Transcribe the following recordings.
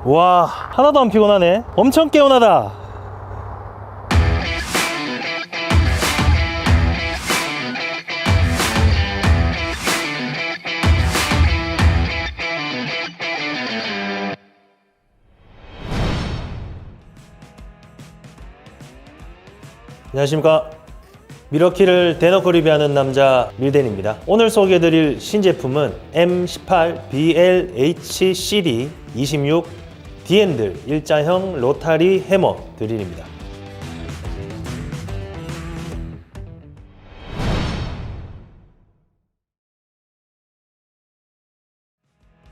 와, 하나도 안 피곤하네. 엄청 개운하다. 안녕하십니까. 미러키를 대놓고 리뷰하는 남자 밀덴입니다. 오늘 소개해드릴 신제품은 M18BLHCD 26 디핸들 일자형 로타리 해머 드릴입니다.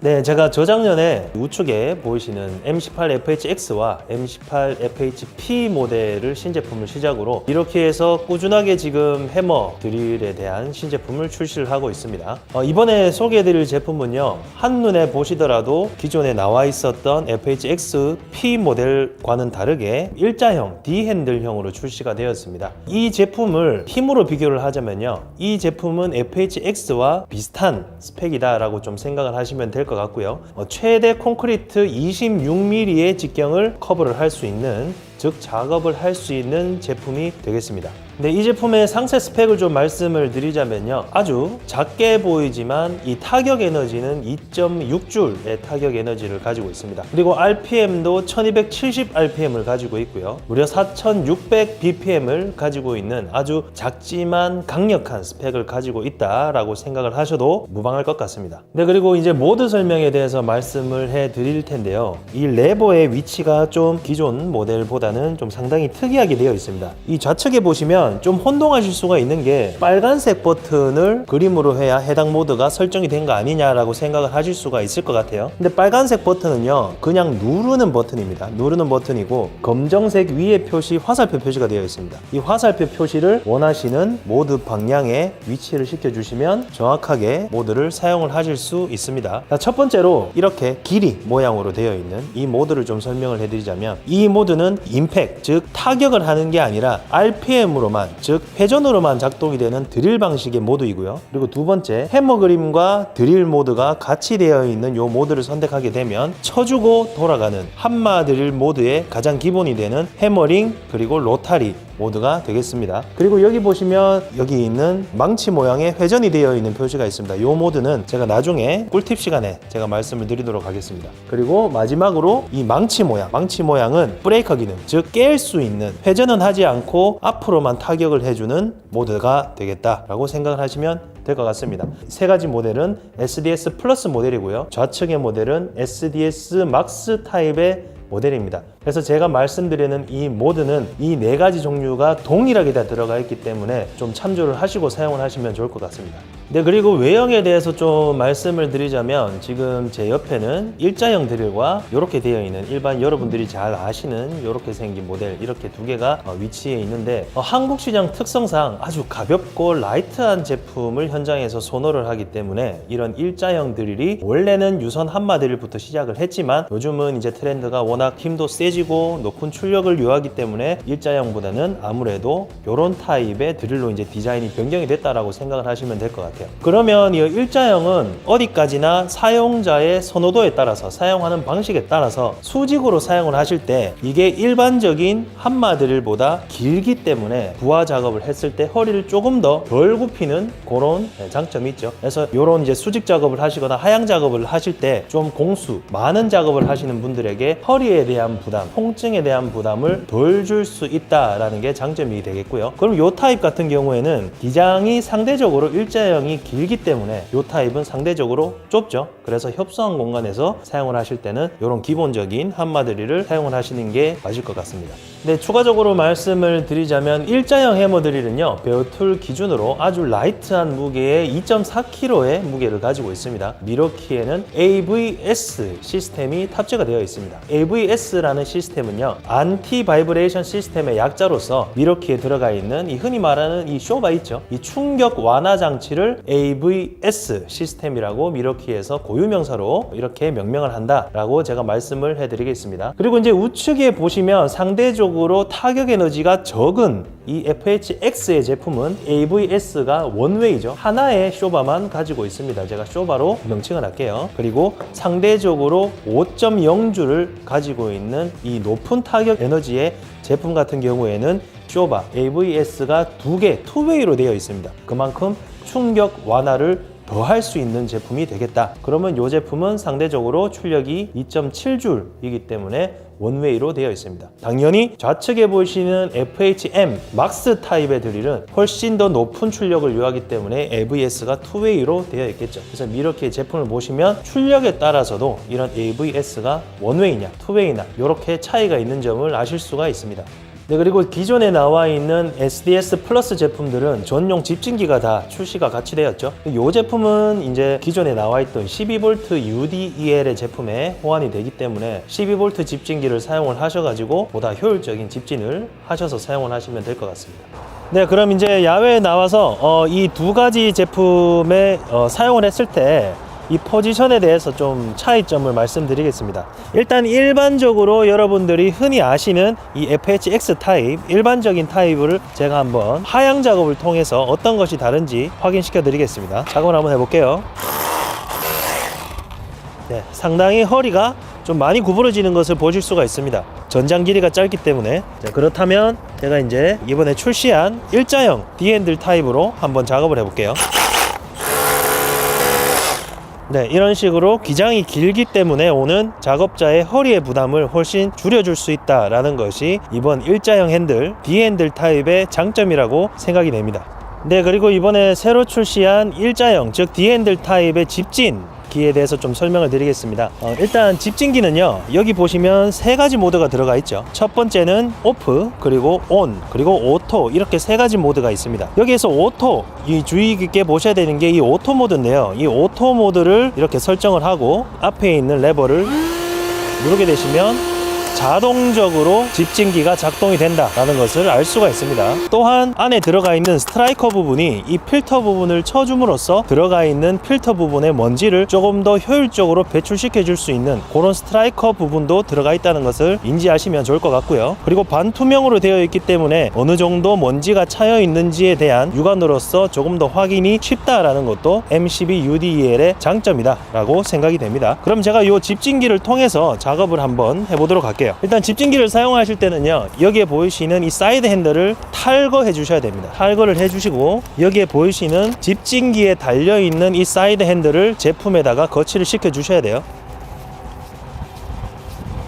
네, 제가 저작년에 우측에 보이시는 M18FHX와 M18FHP 모델을 신제품을 시작으로 이렇게 해서 꾸준하게 지금 해머 드릴에 대한 신제품을 출시를 하고 있습니다. 이번에 소개해드릴 제품은요, 한눈에 보시더라도 기존에 나와 있었던 FHX-P 모델과는 다르게 일자형 D핸들형으로 출시가 되었습니다. 이 제품을 힘으로 비교를 하자면요, 이 제품은 FHX와 비슷한 스펙이다 라고 좀 생각을 하시면 될 것 같고요. 최대 콘크리트 26mm의 직경을 커버를 할 수 있는, 즉 작업을 할 수 있는 제품이 되겠습니다. 근데 이 제품의 상세 스펙을 좀 말씀을 드리자면요, 아주 작게 보이지만 이 타격 에너지는 2.6줄의 타격 에너지를 가지고 있습니다. 그리고 RPM도 1270rpm을 가지고 있고요, 무려 4600bpm을 가지고 있는 아주 작지만 강력한 스펙을 가지고 있다라고 생각을 하셔도 무방할 것 같습니다. 네, 그리고 이제 모드 설명에 대해서 말씀을 해 드릴 텐데요, 이 레버의 위치가 좀 기존 모델보다는 좀 상당히 특이하게 되어 있습니다. 이 좌측에 보시면 좀 혼동하실 수가 있는 게, 빨간색 버튼을 그림으로 해야 해당 모드가 설정이 된 거 아니냐라고 생각을 하실 수가 있을 것 같아요. 근데 빨간색 버튼은요, 그냥 누르는 버튼입니다. 누르는 버튼이고, 검정색 위에 표시, 화살표 표시가 되어 있습니다. 이 화살표 표시를 원하시는 모드 방향에 위치를 시켜주시면 정확하게 모드를 사용을 하실 수 있습니다. 자, 첫 번째로 이렇게 길이 모양으로 되어 있는 이 모드를 좀 설명을 해드리자면, 이 모드는 임팩, 즉 타격을 하는 게 아니라 RPM으로만, 즉 회전으로만 작동이 되는 드릴 방식의 모드이고요. 그리고 두 번째, 해머 그림과 드릴 모드가 같이 되어 있는 이 모드를 선택하게 되면 쳐주고 돌아가는 한마 드릴 모드의 가장 기본이 되는 해머링 그리고 로타리 모드가 되겠습니다. 그리고 여기 보시면 여기 있는 망치 모양의 회전이 되어 있는 표시가 있습니다. 이 모드는 제가 나중에 꿀팁 시간에 제가 말씀을 드리도록 하겠습니다. 그리고 마지막으로 이 망치 모양은 브레이커 기능, 즉 깰 수 있는, 회전은 하지 않고 앞으로만 타격을 해주는 모드가 되겠다라고 생각을 하시면 될 것 같습니다. 세 가지 모델은 SDS 플러스 모델이고요, 좌측의 모델은 SDS 막스 타입의 모델입니다. 그래서 제가 말씀드리는 이 모드는 이 네 가지 종류가 동일하게 다 들어가 있기 때문에 좀 참조를 하시고 사용을 하시면 좋을 것 같습니다. 네, 그리고 외형에 대해서 좀 말씀을 드리자면, 지금 제 옆에는 일자형 드릴과 이렇게 되어 있는 일반 여러분들이 잘 아시는 이렇게 생긴 모델, 이렇게 두 개가 위치해 있는데, 한국 시장 특성상 아주 가볍고 라이트한 제품을 현장에서 선호를 하기 때문에 이런 일자형 드릴이, 원래는 유선 한마 드릴부터 시작을 했지만 요즘은 이제 트렌드가 워낙 힘도 세지고 높은 출력을 요하기 때문에 일자형보다는 아무래도 이런 타입의 드릴로 이제 디자인이 변경이 됐다라고 생각을 하시면 될 것 같아요. 그러면 이 일자형은 어디까지나 사용자의 선호도에 따라서, 사용하는 방식에 따라서 수직으로 사용을 하실 때 이게 일반적인 한마 드릴보다 길기 때문에 부하 작업을 했을 때 허리를 조금 더 덜 굽히는 그런 장점이 있죠. 그래서 이런 이제 수직 작업을 하시거나 하향 작업을 하실 때 좀 공수 많은 작업을 하시는 분들에게 허리에 대한 부담, 통증에 대한 부담을 덜 줄 수 있다라는 게 장점이 되겠고요. 그럼 이 타입 같은 경우에는 기장이 상대적으로 일자형이 길기 때문에 이 타입은 상대적으로 좁죠. 그래서 협소한 공간에서 사용을 하실 때는 이런 기본적인 한마 드릴을 사용을 하시는 게 맞을 것 같습니다. 네, 추가적으로 말씀을 드리자면 일자형 해머 드릴은요, 베어툴 기준으로 아주 라이트한 무게의 2.4kg의 무게를 가지고 있습니다. 미러키에는 AVS 시스템이 탑재가 되어 있습니다. AVS라는 시스템은요, 안티 바이브레이션 시스템의 약자로서 미러키에 들어가 있는 이 흔히 말하는 이 쇼바 있죠, 이 충격 완화 장치를 모드를 AVS 시스템이라고 미러키에서 고유명사로 이렇게 명명을 한다라고 제가 말씀을 해드리겠습니다. 그리고 이제 우측에 보시면 상대적으로 타격 에너지가 적은 이 FHX의 제품은 AVS가 원웨이죠. 하나의 쇼바만 가지고 있습니다. 제가 쇼바로 명칭을 할게요. 그리고 상대적으로 5.0주를 가지고 있는 이 높은 타격 에너지의 제품 같은 경우에는 쇼바 AVS가 2개 투웨이로 되어 있습니다. 그만큼 충격 완화를 더 할 수 있는 제품이 되겠다. 그러면 이 제품은 상대적으로 출력이 2.7줄이기 때문에 원웨이로 되어 있습니다. 당연히 좌측에 보시는 FHM 막스 타입의 드릴은 훨씬 더 높은 출력을 요하기 때문에 AVS가 투웨이로 되어 있겠죠. 그래서 미러키 제품을 보시면 출력에 따라서도 이런 AVS가 원웨이냐 투웨이냐 이렇게 차이가 있는 점을 아실 수가 있습니다. 네, 그리고 기존에 나와 있는 SDS 플러스 제품들은 전용 집진기가 다 출시가 같이 되었죠. 이 제품은 이제 기존에 나와 있던 12V UDEL의 제품에 호환이 되기 때문에 12V 집진기를 사용을 하셔가지고 보다 효율적인 집진을 하셔서 사용을 하시면 될 것 같습니다. 네, 그럼 이제 야외에 나와서 이 두 가지 제품에 사용을 했을 때 이 포지션에 대해서 좀 차이점을 말씀드리겠습니다. 일단 일반적으로 여러분들이 흔히 아시는 이 FHX 타입, 일반적인 타입을 제가 한번 하향 작업을 통해서 어떤 것이 다른지 확인시켜 드리겠습니다. 작업을 한번 해볼게요. 네, 상당히 허리가 좀 많이 구부러지는 것을 보실 수가 있습니다. 전장 길이가 짧기 때문에. 자, 그렇다면 제가 이제 이번에 출시한 일자형 D&D 타입으로 한번 작업을 해볼게요. 네, 이런 식으로 기장이 길기 때문에 오는 작업자의 허리의 부담을 훨씬 줄여줄 수 있다는 것이 이번 일자형 핸들 D&D 타입의 장점이라고 생각이 됩니다. 네, 그리고 이번에 새로 출시한 일자형 즉 D&D 타입의 집진기에 대해서 좀 설명을 드리겠습니다. 일단 집진기는요, 여기 보시면 세 가지 모드가 들어가 있죠. 첫 번째는 오프, 그리고 온, 그리고 오토, 이렇게 세 가지 모드가 있습니다. 여기에서 오토, 이 주의 깊게 보셔야 되는 게 이 오토 모드인데요, 이 오토 모드를 이렇게 설정을 하고 앞에 있는 레버를 누르게 되시면 자동적으로 집진기가 작동이 된다라는 것을 알 수가 있습니다. 또한 안에 들어가 있는 스트라이커 부분이 이 필터 부분을 쳐줌으로써 들어가 있는 필터 부분의 먼지를 조금 더 효율적으로 배출시켜 줄 수 있는 그런 스트라이커 부분도 들어가 있다는 것을 인지하시면 좋을 것 같고요. 그리고 반투명으로 되어 있기 때문에 어느 정도 먼지가 차여 있는지에 대한 육안으로서 조금 더 확인이 쉽다라는 것도 M12 UDEL의 장점이다 라고 생각이 됩니다. 그럼 제가 이 집진기를 통해서 작업을 한번 해보도록 할게요. 일단 집진기를 사용하실 때는요, 여기에 보이시는 이 사이드 핸들을 탈거해 주셔야 됩니다. 탈거를 해 주시고 여기에 보이시는 집진기에 달려있는 이 사이드 핸들을 제품에다가 거치를 시켜 주셔야 돼요.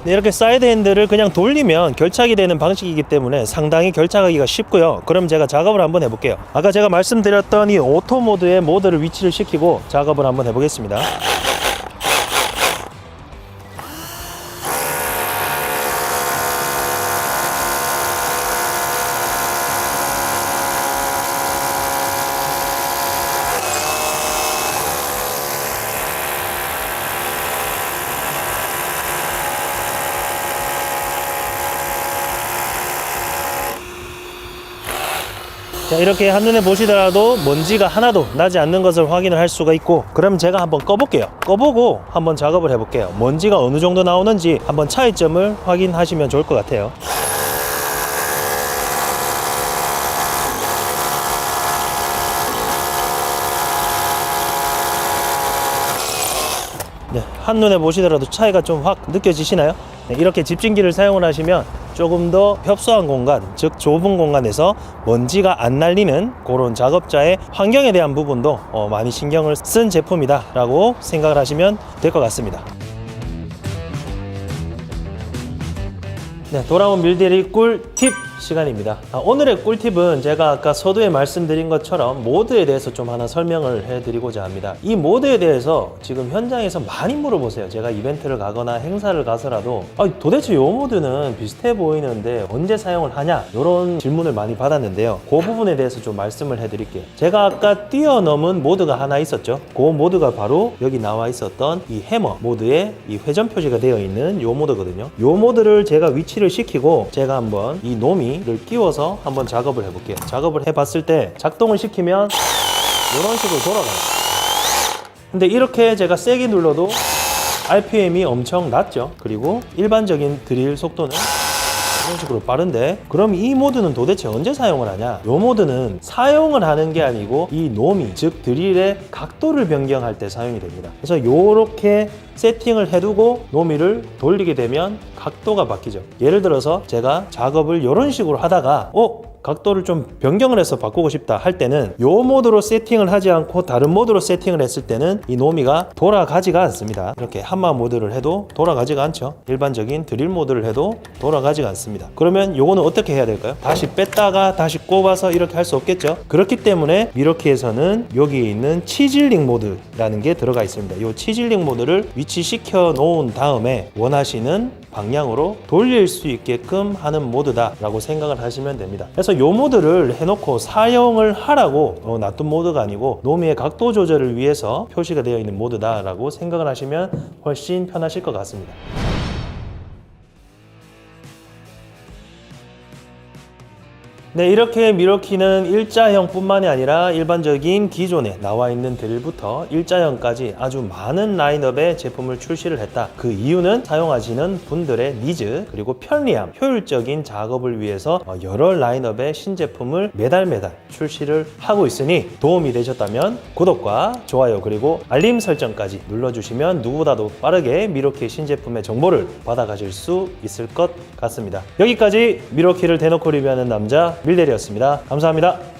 네, 이렇게 사이드 핸들을 그냥 돌리면 결착이 되는 방식이기 때문에 상당히 결착하기가 쉽고요. 그럼 제가 작업을 한번 해볼게요. 아까 제가 말씀드렸던 이 오토 모드의 모드를 위치를 시키고 작업을 한번 해보겠습니다. 자, 이렇게 한눈에 보시더라도 먼지가 하나도 나지 않는 것을 확인을 할 수가 있고, 그럼 제가 한번 꺼볼게요. 꺼보고 한번 작업을 해볼게요. 먼지가 어느 정도 나오는지 한번 차이점을 확인하시면 좋을 것 같아요. 네, 한눈에 보시더라도 차이가 좀 확 느껴지시나요? 네, 이렇게 집진기를 사용을 하시면 조금 더 협소한 공간, 즉 좁은 공간에서 먼지가 안 날리는 그런 작업자의 환경에 대한 부분도 많이 신경을 쓴 제품이다 라고 생각을 하시면 될 것 같습니다. 네, 돌아온 밀대리 꿀팁 시간입니다. 오늘의 꿀팁은 제가 아까 서두에 말씀드린 것처럼 모드에 대해서 좀 하나 설명을 해드리고자 합니다. 이 모드에 대해서 지금 현장에서 많이 물어보세요. 제가 이벤트를 가거나 행사를 가서라도 도대체 이 모드는 비슷해 보이는데 언제 사용을 하냐, 이런 질문을 많이 받았는데요. 그 부분에 대해서 좀 말씀을 해드릴게요. 제가 아까 뛰어넘은 모드가 하나 있었죠. 그 모드가 바로 여기 나와 있었던 이 해머 모드에 이 회전 표시가 되어 있는 이 모드거든요. 이 모드를 제가 위치를 시키고 제가 한번 이 노미를 끼워서 한번 작업을 해볼게요. 작업을 해봤을 때 작동을 시키면 이런 식으로 돌아가요. 근데 이렇게 제가 세게 눌러도 RPM이 엄청 낮죠. 그리고 일반적인 드릴 속도는 이런 식으로 빠른데, 그럼 이 모드는 도대체 언제 사용을 하냐? 이 모드는 사용을 하는 게 아니고 이 노미, 즉 드릴의 각도를 변경할 때 사용이 됩니다. 그래서 이렇게 세팅을 해두고 노미를 돌리게 되면 각도가 바뀌죠. 예를 들어서 제가 작업을 이런 식으로 하다가 각도를 좀 변경을 해서 바꾸고 싶다 할 때는 이 모드로 세팅을 하지 않고 다른 모드로 세팅을 했을 때는 이 노미가 돌아가지가 않습니다. 이렇게 한마 모드를 해도 돌아가지가 않죠. 일반적인 드릴 모드를 해도 돌아가지가 않습니다. 그러면 요거는 어떻게 해야 될까요? 다시 뺐다가 다시 꼽아서 이렇게 할 수 없겠죠. 그렇기 때문에 미러키에서는 여기 있는 치질링 모드라는 게 들어가 있습니다. 이 치질링 모드를 위치시켜 놓은 다음에 원하시는 방향으로 돌릴 수 있게끔 하는 모드다 라고 생각을 하시면 됩니다. 그래서 이 모드를 해놓고 사용을 하라고 놔둔 모드가 아니고 노미의 각도 조절을 위해서 표시가 되어 있는 모드다 라고 생각을 하시면 훨씬 편하실 것 같습니다. 네, 이렇게 미러키는 일자형 뿐만이 아니라 일반적인 기존에 나와 있는 드릴부터 일자형까지 아주 많은 라인업의 제품을 출시를 했다. 그 이유는 사용하시는 분들의 니즈, 그리고 편리함, 효율적인 작업을 위해서 여러 라인업의 신제품을 매달 출시를 하고 있으니 도움이 되셨다면 구독과 좋아요 그리고 알림 설정까지 눌러주시면 누구보다도 빠르게 미러키 신제품의 정보를 받아가실 수 있을 것 같습니다. 여기까지 미러키를 대놓고 리뷰하는 남자 밀대리였습니다. 감사합니다.